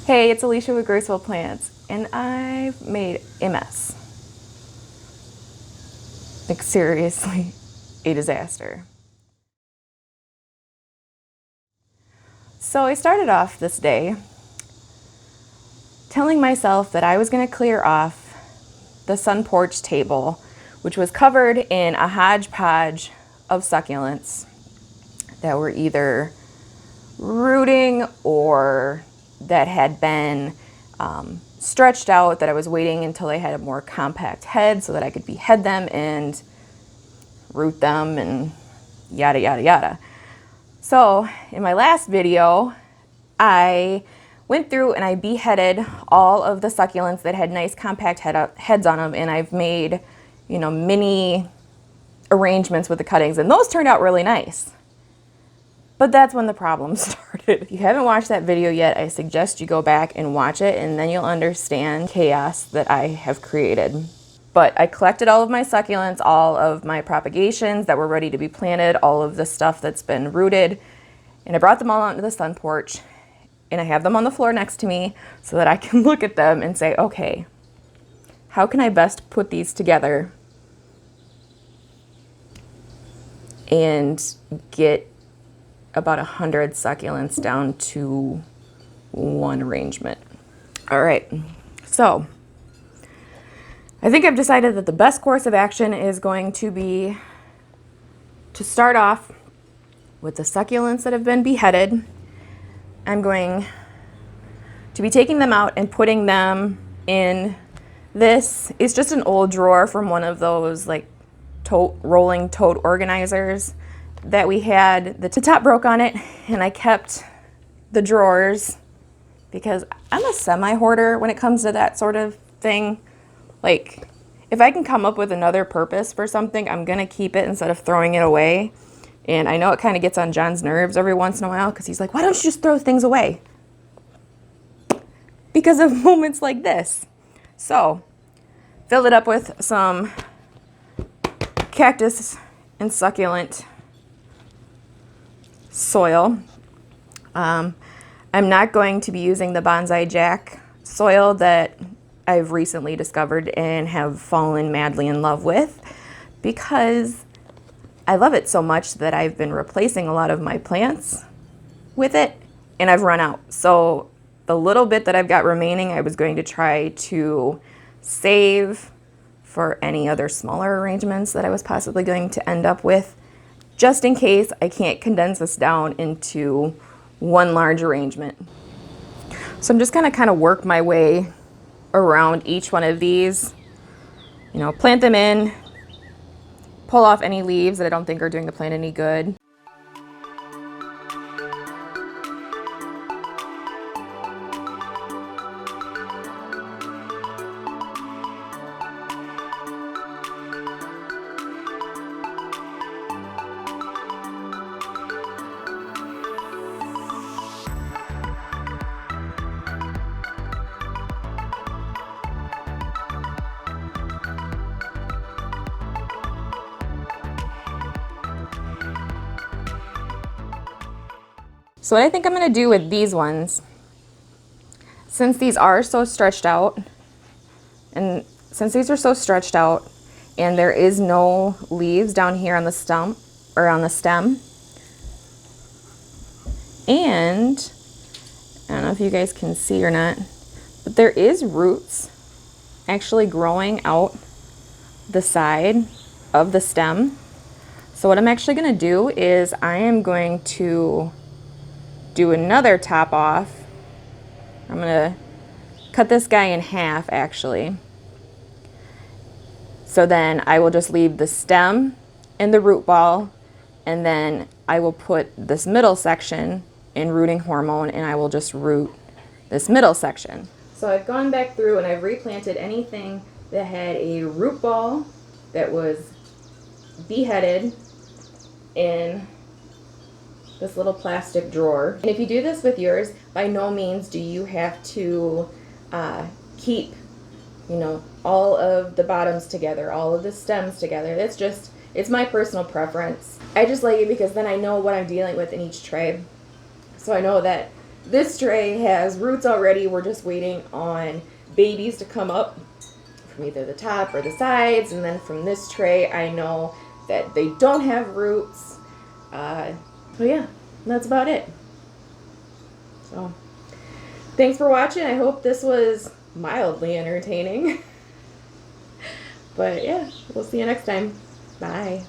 Hey, it's Alicia with Graceful Plants, and I've made a mess. Like, seriously, a disaster. So I started off this day telling myself that I was going to clear off the sun porch table, which was covered in a hodgepodge of succulents that were either rooting or that had been stretched out, that I was waiting until they had a more compact head so that I could behead them and root them and yada yada yada. So in my last video, I went through and I beheaded all of the succulents that had nice compact heads on them, and I've made, mini arrangements with the cuttings, and those turned out really nice. But that's when the problem started. If you haven't watched that video yet, I suggest you go back and watch it, and then you'll understand chaos that I have created. But I collected all of my succulents, all of my propagations that were ready to be planted, all of the stuff that's been rooted, and I brought them all onto the sun porch, and I have them on the floor next to me so that I can look at them and say, okay, how can I best put these together and get about 100 succulents down to one arrangement. All right, so I think I've decided that the best course of action is going to be to start off with the succulents that have been beheaded. I'm going to be taking them out and putting them in this. It's just an old drawer from one of those like rolling tote organizers that we had. The top broke on it, and I kept the drawers because I'm a semi-hoarder when it comes to that sort of thing. Like, if I can come up with another purpose for something, I'm gonna keep it instead of throwing it away. And I know it kind of gets on John's nerves every once in a while because he's like, why don't you just throw things away? Because of moments like this. So, filled it up with some cactus and succulent soil. I'm not going to be using the Bonsai Jack soil that I've recently discovered and have fallen madly in love with, because I love it so much that I've been replacing a lot of my plants with it, and I've run out. So the little bit that I've got remaining, I was going to try to save for any other smaller arrangements that I was possibly going to end up with, just in case I can't condense this down into one large arrangement. So I'm just gonna kind of work my way around each one of these, plant them in, pull off any leaves that I don't think are doing the plant any good. So what I think I'm going to do with these ones, since these are so stretched out, and there is no leaves down here on the stump or on the stem, and I don't know if you guys can see or not, but there is roots actually growing out the side of the stem. So what I'm actually going to do is I am going to do another top off. I'm going to cut this guy in half actually. So then I will just leave the stem and the root ball, and then I will put this middle section in rooting hormone, and I will just root this middle section. So I've gone back through and I've replanted anything that had a root ball that was beheaded in this little plastic drawer. And if you do this with yours, by no means do you have to keep, all of the bottoms together, all of the stems together. It's my personal preference. I just like it because then I know what I'm dealing with in each tray. So I know that This tray has roots already. We're just waiting on babies to come up from either the top or the sides. And then from this tray, I know that they don't have roots. So yeah, that's about it. So thanks for watching. I hope this was mildly entertaining. But yeah, we'll see you next time. Bye.